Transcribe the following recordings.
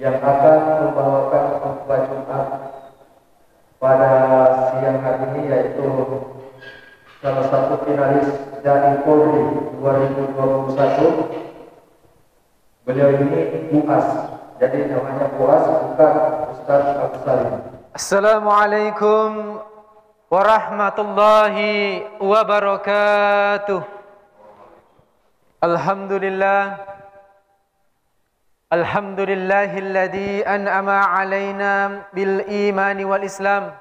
yang akan membawakan khutbah Jumat pada siang hari ini, yaitu salah satu finalis dari Polri 2021. Beliau ini Buas, jadi namanya Buas, bukan Ustaz Abu Salim. Assalamualaikum warahmatullahi wabarakatuh. Alhamdulillahilladzi an'ama alaina bil imani wal islam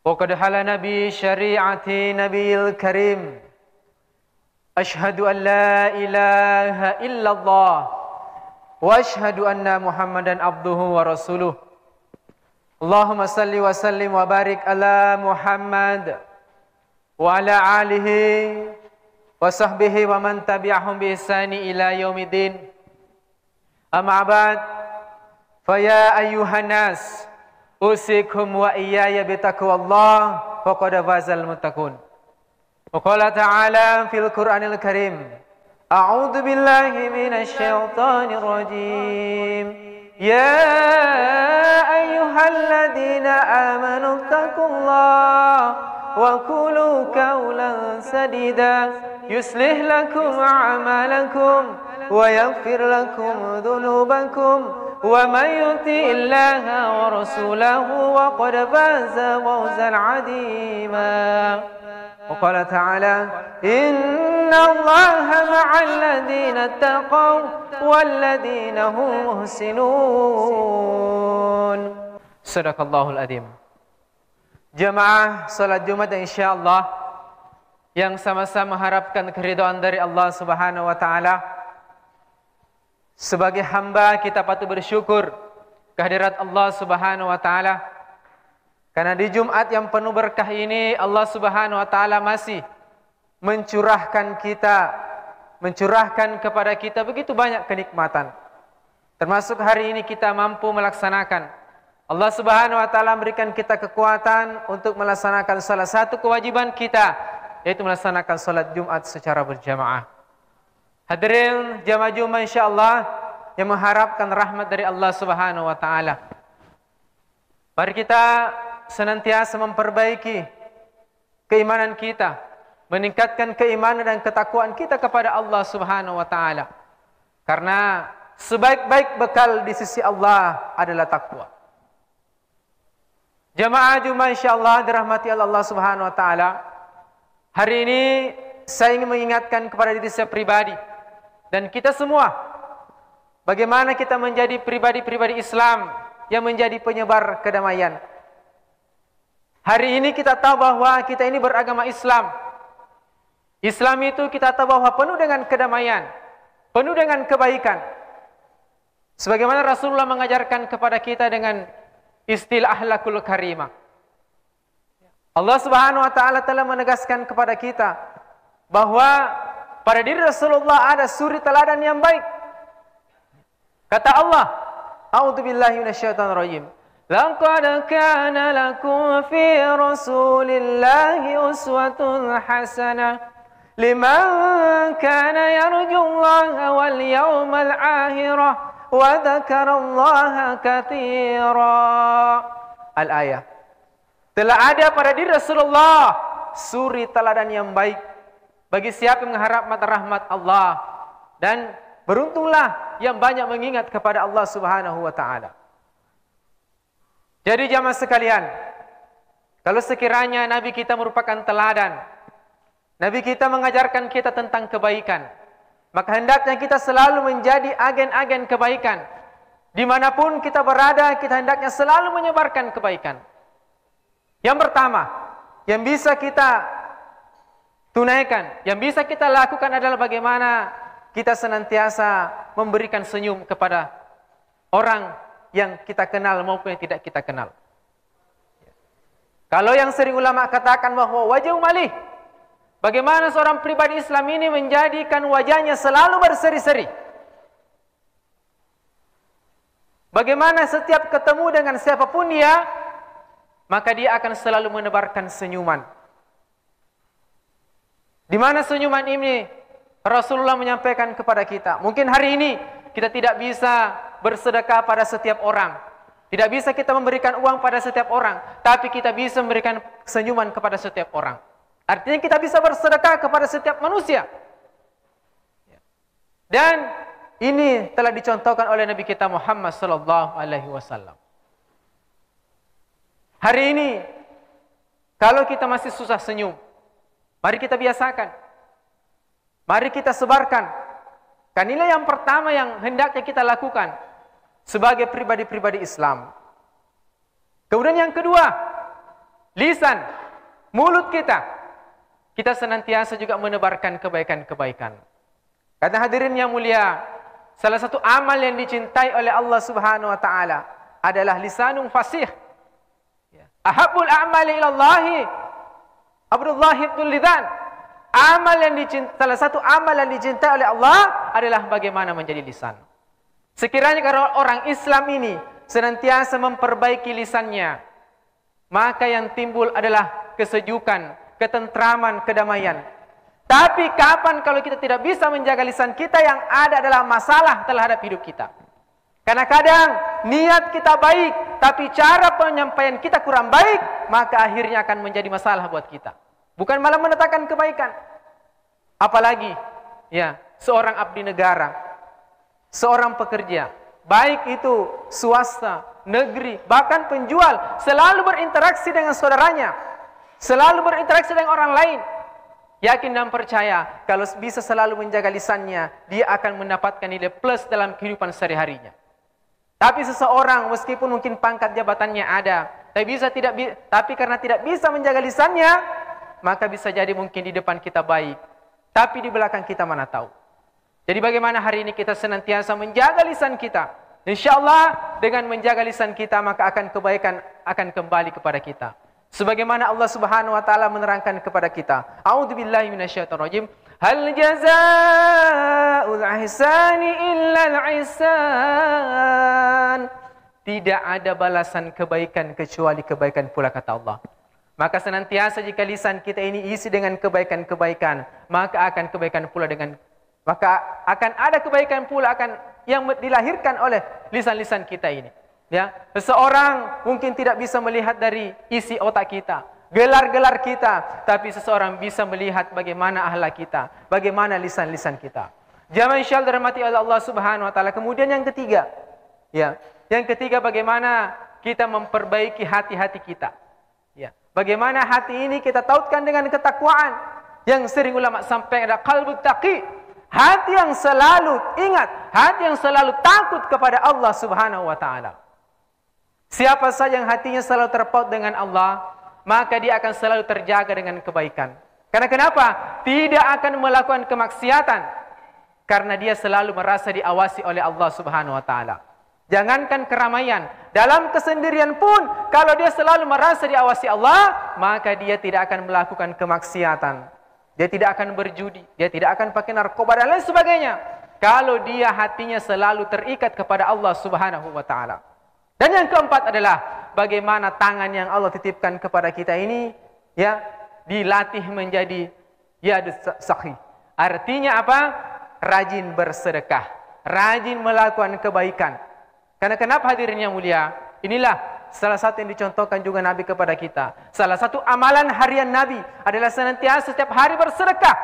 wa qad halana bi syari'ati nabiyil karim. Ashhadu an la ilaha illallah wa ashhadu anna Muhammadan abduhu wa rasuluh. Allahumma salli wa sallim wa barik ala Muhammad wa ala alihi wa sahbihi wa man tabi'ahum bi ihsani ila yaumiddin. Amma ba'd, fa ya ayyuhan nas usikum wa iyaya bi taqwallah faqad fazal muttaqun. Wa qala ta'ala fil Qur'anil Karim, a'udzu billahi minasy syaithanir rajim. Ya ayyuhalladzina amanu taqullaha wa qulu qawlan sadida yuslih lakum a'malakum wa yaghfir lakum dhunubakum wa man yuti'illaha wa rasulahu wa qad faza fawzan 'azima. Wa qala ta'ala inna Allaha ma'al ladzina taqaw wal ladzina hum muhsinun. Sadaqallahul adzim. Jamaah salat Jumat insyaallah yang sama-sama mengharapkan keridhaan dari Allah Subhanahu wa taala. Sebagai hamba kita patut bersyukur kehadirat Allah Subhanahu wa taala, karena di Jumat yang penuh berkah ini Allah Subhanahu wa taala masih mencurahkan kepada kita begitu banyak kenikmatan. Termasuk hari ini kita mampu melaksanakan. Allah Subhanahu wa taala memberikan kita kekuatan untuk melaksanakan salah satu kewajiban kita, yaitu melaksanakan salat Jumat secara berjamaah. Hadirin jamaah Jumat insyaallah yang mengharapkan rahmat dari Allah Subhanahu wa taala. Mari kita senantiasa memperbaiki keimanan kita, meningkatkan keimanan dan ketakwaan kita kepada Allah Subhanahu wa taala. Karena sebaik-baik bekal di sisi Allah adalah takwa. Jamaah Jumat insyaallah dirahmati Allah Subhanahu wa taala. Hari ini saya ingin mengingatkan kepada diri saya pribadi dan kita semua bagaimana kita menjadi pribadi-pribadi Islam yang menjadi penyebar kedamaian. Hari ini kita tahu bahwa kita ini beragama Islam. Islam itu kita tahu bahwa penuh dengan kedamaian, penuh dengan kebaikan. Sebagaimana Rasulullah mengajarkan kepada kita dengan istilah akhlakul karimah. Allah Subhanahu wa taala telah menegaskan kepada kita bahwa pada diri Rasulullah ada suri teladan yang baik. Kata Allah, a'udzubillahi minasyaitonir rajim. Laqad kana lakum fi Rasulillahi uswatun hasanah liman kana yarjullaha wal yawmal akhirah wa dzakarallaha katsira. Al-ayah. Telah ada pada diri Rasulullah suri teladan yang baik bagi siapa yang mengharap rahmat Allah, dan beruntunglah yang banyak mengingat kepada Allah Subhanahu wa taala. Jadi jamaah sekalian, kalau sekiranya Nabi kita merupakan teladan, Nabi kita mengajarkan kita tentang kebaikan, maka hendaknya kita selalu menjadi agen-agen kebaikan. Dimanapun kita berada, kita hendaknya selalu menyebarkan kebaikan. Yang pertama, yang bisa kita tunaikan, yang bisa kita lakukan adalah bagaimana kita senantiasa memberikan senyum kepada orang yang kita kenal maupun yang tidak kita kenal. Kalau yang sering ulama katakan bahwa wajah malih, bagaimana seorang pribadi Islam ini menjadikan wajahnya selalu berseri-seri. Bagaimana setiap ketemu dengan siapapun dia, maka dia akan selalu menebarkan senyuman. Di mana senyuman ini Rasulullah menyampaikan kepada kita. Mungkin hari ini kita tidak bisa bersedekah pada setiap orang. Tidak bisa kita memberikan uang pada setiap orang, tapi kita bisa memberikan senyuman kepada setiap orang. Artinya kita bisa bersedekah kepada setiap manusia. Dan ini telah dicontohkan oleh Nabi kita Muhammad sallallahu alaihi wasallam. Hari ini kalau kita masih susah senyum, mari kita biasakan. Mari kita sebarkan. Kan inilah yang pertama yang hendaknya kita lakukan sebagai pribadi-pribadi Islam. Kemudian yang kedua, lisan, mulut kita. Kita senantiasa juga menebarkan kebaikan-kebaikan. Kata hadirin yang mulia, salah satu amal yang dicintai oleh Allah Subhanahu wa taala adalah lisanun fasih. Ahabbul a'mali ilallahi Abdullah ibn Lidan. Salah satu amal yang dicintai oleh Allah adalah bagaimana menjadi lisan. Sekiranya kalau orang Islam ini senantiasa memperbaiki lisannya, maka yang timbul adalah kesejukan, ketentraman, kedamaian. Tapi kapan kalau kita tidak bisa menjaga lisan kita, yang ada adalah masalah terhadap hidup kita. Karena kadang niat kita baik, tapi cara penyampaian kita kurang baik, maka akhirnya akan menjadi masalah buat kita. Bukan malah mendatangkan kebaikan. Apalagi ya, seorang abdi negara, seorang pekerja, baik itu swasta, negeri, bahkan penjual, selalu berinteraksi dengan saudaranya, selalu berinteraksi dengan orang lain. Yakin dan percaya, kalau bisa selalu menjaga lisannya, dia akan mendapatkan nilai plus dalam kehidupan sehari-harinya. Tapi seseorang meskipun mungkin pangkat jabatannya ada, tapi karena tidak bisa menjaga lisannya, maka bisa jadi mungkin di depan kita baik, tapi di belakang kita mana tahu. Jadi bagaimana hari ini kita senantiasa menjaga lisan kita. InsyaAllah dengan menjaga lisan kita, maka akan kebaikan akan kembali kepada kita. Sebagaimana Allah Subhanahu wa taala menerangkan kepada kita. A'udzubillahi minasyaitonir rajim. Hal jazaa'ul ihsani illa al-ihsan. Tidak ada balasan kebaikan kecuali kebaikan pula, kata Allah. Maka senantiasa jika lisan kita ini isi dengan kebaikan-kebaikan, maka akan kebaikan pula maka akan ada kebaikan pula yang dilahirkan oleh lisan-lisan kita ini. Ya, seseorang mungkin tidak bisa melihat dari isi otak kita, gelar-gelar kita, tapi seseorang bisa melihat bagaimana akhlak kita, bagaimana lisan-lisan kita. Jamaah insyaallah dirahmati oleh Allah Subhanahu wa taala. Kemudian yang ketiga, ya, yang ketiga bagaimana kita memperbaiki hati-hati kita. Ya, bagaimana hati ini kita tautkan dengan ketakwaan. Yang sering ulama sampaikan ada qalbut taqi. Hati yang selalu ingat, hati yang selalu takut kepada Allah Subhanahu wa taala. Siapa saja yang hatinya selalu terpaut dengan Allah, maka dia akan selalu terjaga dengan kebaikan. Karena kenapa? Tidak akan melakukan kemaksiatan, karena dia selalu merasa diawasi oleh Allah Subhanahu wa taala. Jangankan keramaian, dalam kesendirian pun kalau dia selalu merasa diawasi Allah, maka dia tidak akan melakukan kemaksiatan. Dia tidak akan berjudi, dia tidak akan pakai narkoba dan lain sebagainya. Kalau dia hatinya selalu terikat kepada Allah Subhanahu wa taala. Dan yang keempat adalah bagaimana tangan yang Allah titipkan kepada kita ini ya dilatih menjadi yadus sakhi. Artinya apa? Rajin bersedekah, rajin melakukan kebaikan. Karena kenapa hadirin yang mulia? Inilah salah satu yang dicontohkan juga Nabi kepada kita. Salah satu amalan harian Nabi adalah senantiasa setiap hari bersedekah.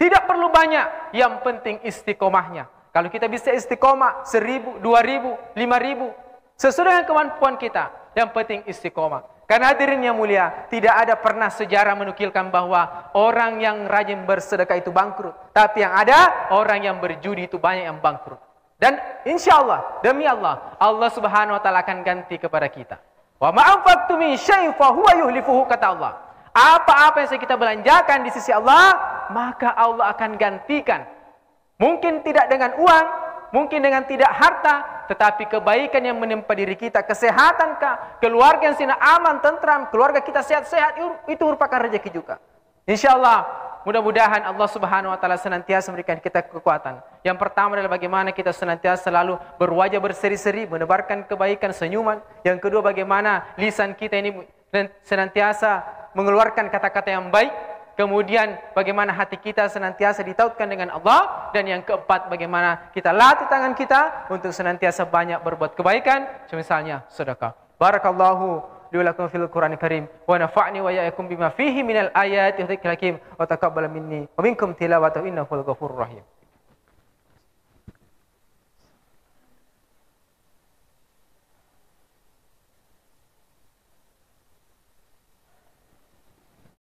Tidak perlu banyak, yang penting istiqomahnya. Kalau kita bisa istiqomah 1.000, 2.000, 5.000, sesuai dengan kemampuan kita. Yang penting istiqomah. Karena hadirin yang mulia, tidak ada pernah sejarah menukilkan bahwa orang yang rajin bersedekah itu bangkrut. Tapi yang ada, orang yang berjudi itu banyak yang bangkrut. Dan insya Allah, demi Allah, Allah Subhanahu wa taala akan ganti kepada kita. Wa ma anfaqtum min syai'in fa huwa yuhlifuhu, kata Allah. Apa-apa yang kita belanjakan di sisi Allah, maka Allah akan gantikan. Mungkin tidak dengan uang, mungkin dengan tidak harta, tetapi kebaikan yang menimpa diri kita, kesehatan kah, keluarga yang aman, tentram, keluarga kita sehat-sehat, itu merupakan rezeki juga. Insyaallah mudah-mudahan Allah Subhanahu wa taala senantiasa memberikan kita kekuatan. Yang pertama adalah bagaimana kita senantiasa selalu berwajah berseri-seri, menebarkan kebaikan, senyuman. Yang kedua bagaimana lisan kita ini senantiasa mengeluarkan kata-kata yang baik. Kemudian bagaimana hati kita senantiasa ditautkan dengan Allah. Dan yang keempat, bagaimana kita latih tangan kita untuk senantiasa banyak berbuat kebaikan, misalnya sedekah. Barakallahu li wa lakum fil Qur'anil Karim wa nafa'ni wa iyyakum bima fihi minal ayati wa dzikril hakim wa taqabbal minni wa minkum tilawatahu innahu al ghafurur rahim.